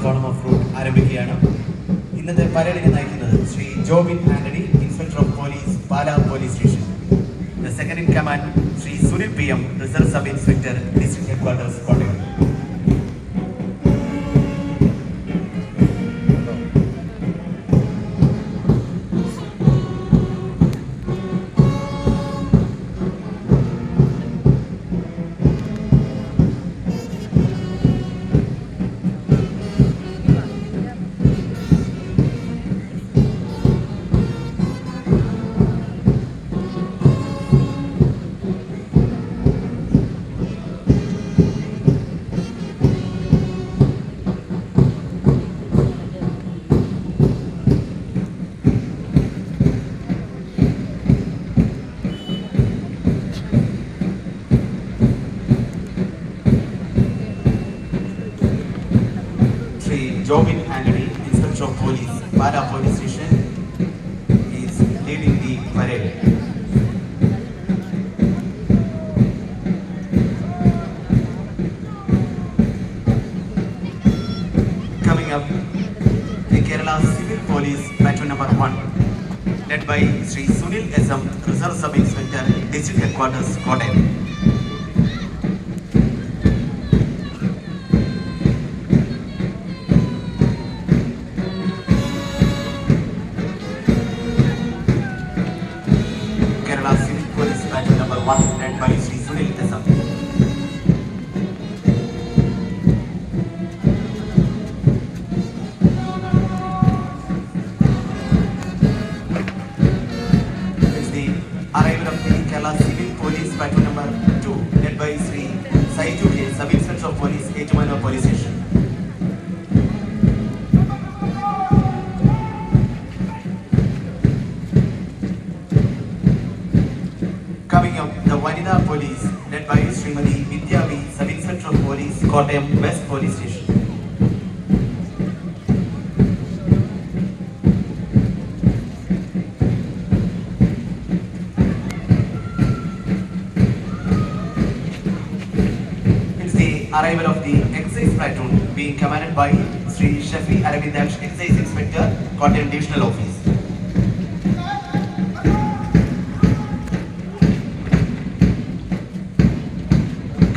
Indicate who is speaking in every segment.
Speaker 1: Column of root ആരംഭിക്കുകയാണ്. ഇന്നത്തെ പരേഡിനെ നയിക്കുന്നത് Shri Jobin Antony, inspector of police, Pala police station. The second in command, Sri Sunil PM, Reserve Sub Inspector, District Headquarters, Kottayam. Jobin Anthony, Inspector of Police, Para Police Station, is leading the parade. Coming up, the Kerala Civil Police Platoon number 1, led by Sri Sunil SM, Reserve Sub Inspector, District Headquarters, Kottayam. Led by Sri Sunil SM. It's the arrival of the Kerala Civil Police Platoon number 2, led by Sri Saitu K, Sub Inspector of Police, Etumanur Police Station. Coming up, the Vanida Police, led by Srimati Vidya V, Sub Inspector of Police, Kottayam West Police Station. It's the arrival of the Excise Platoon, being commanded by Sri Shafi Aravindash, Excise Inspector, Kottayam Divisional Office.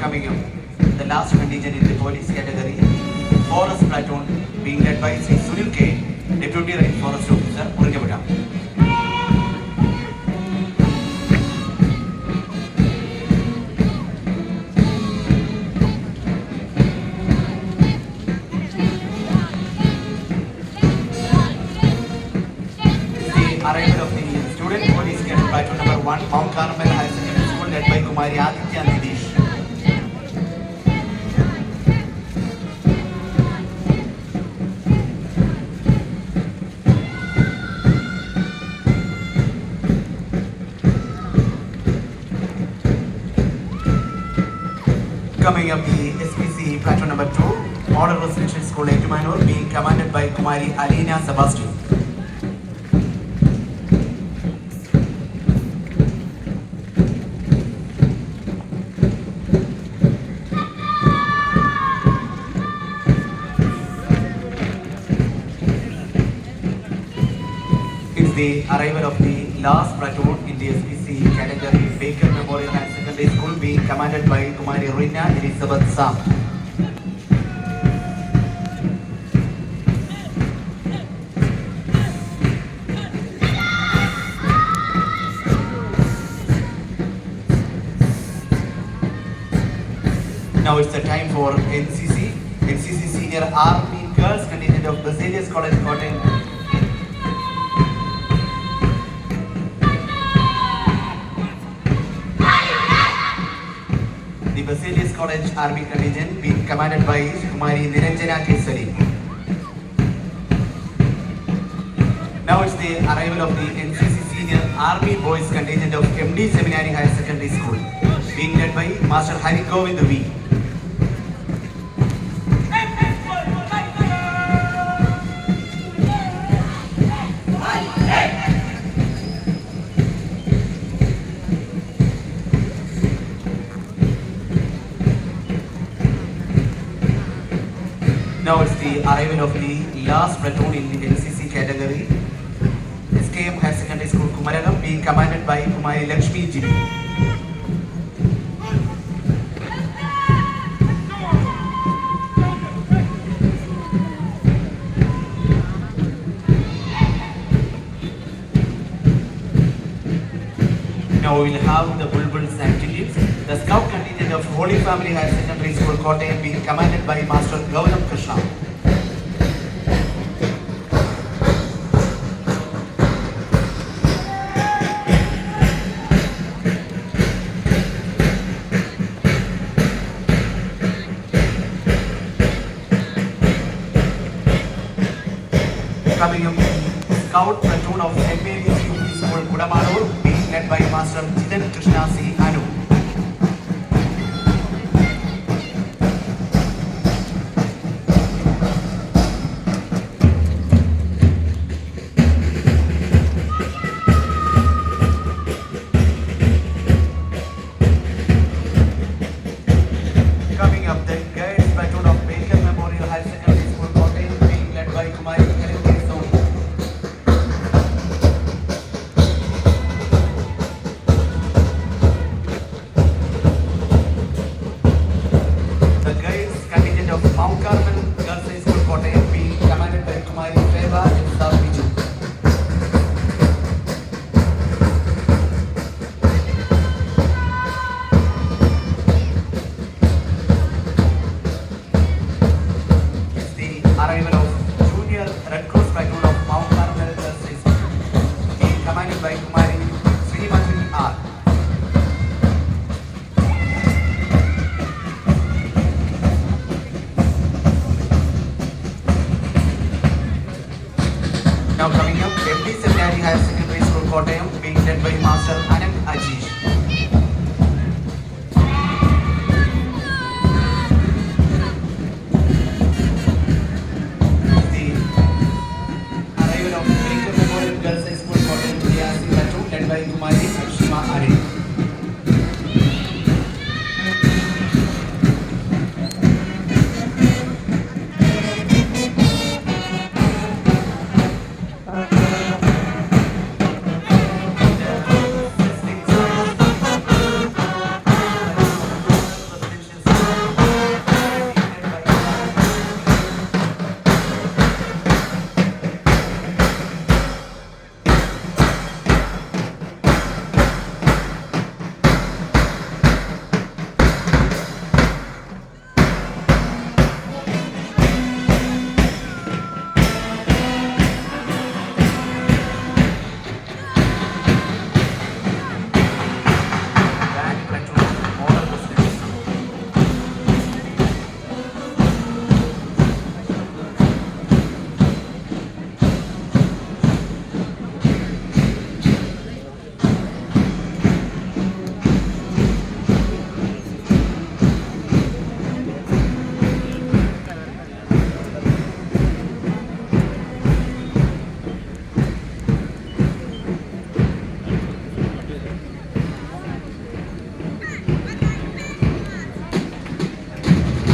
Speaker 1: Coming up, the last contingent in the police category, Forest Platoon, being led by Sri Sunil K, Deputy Rainforest Officer, Urgavada. The arrival of the Student Police Cadet Platoon number 1, Mount Carmel High Secondary School, led by Kumari Aditya Nidish. Coming up, the SPC Platoon number 2, Model Residential School, Etumanur, being commanded by Kumari Alina Sebastian. It's the arrival of the last platoon in the SPC category, Baker Memorial High Secondary School, being commanded by Kumari Rina Elizabeth Sam. Now it's the time for NCC Senior Army Girls Contingent of Basilius College, Kottayam. The Basilius College Army Contingent being commanded by Kumari Niranjana Kesari. Now it's the arrival of the NCC Senior Army Boys Contingent of MD Seminary Higher Secondary School, being led by Master Hari Govind V. Now it's the arrival of the last platoon in the NCC category. SKM Higher Secondary School Kumaragam being commanded by Kumari Lakshmi Ji. Now we will have the Bulbuls and Tulips. The scout contingent of Holy Family Higher Secondary School Kottayam being commanded by Master Gautam Krishna. Coming up, scout platoon of St. Mary's UP School Kudamalur being led by Master Jitan Krishna C. Anu. Coming up, the guides platoon of Baker Memorial High Secondary School Kottayam being led by Kumari Helen Soni. The guides contingent of Mount Carmel Girls High School Kottayam being commanded by Kumari Feva and Saviju. It's the arrival of Junior Red Cross platoon of Mount Carmel Girls High School being commanded by Kumari Srimati R. Now coming up, MD Seminary Higher Secondary School Kottayam being led by Master Anand Ajish. The arrival of Baker Memorial Girls High School Kottayam DRC platoon led by Kumari Akshima Are. Band platoon order Muslims.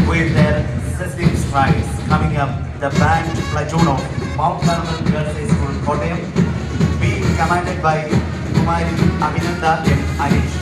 Speaker 1: With their successive strides, coming up, the band platoon of Mount Carmel Girls High School Kottayam being commanded by Kumari Abhinanda M. Anish.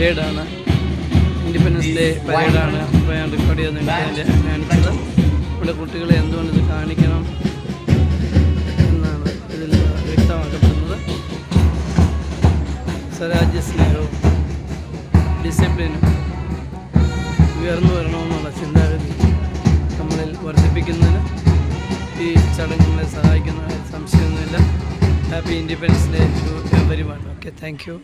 Speaker 2: പരേഡാണ്, independence day പരേഡാണ്. അപ്പോൾ ഞാൻ record ചെയ്ത് നിങ്ങൾക്ക് കാണിച്ചത്. ഇവിടെ കുട്ടികളെ എന്തുകൊണ്ട് ഇത് കാണിക്കണം എന്നാണ് ഇതിൽ വ്യക്തമാക്കപ്പെടുന്നത്. സ്വരാജ്യ സ്നേഹവും ഡിസിപ്ലിനും ഉയർന്നു വരണമെന്നുള്ള ചിന്താഗതി നമ്മളിൽ വർദ്ധിപ്പിക്കുന്നതിന് ഈ ചടങ്ങുകളെ സഹായിക്കുന്നതിൽ സംശയമൊന്നുമില്ല. Happy Independence Day to everyone. Okay, thank U.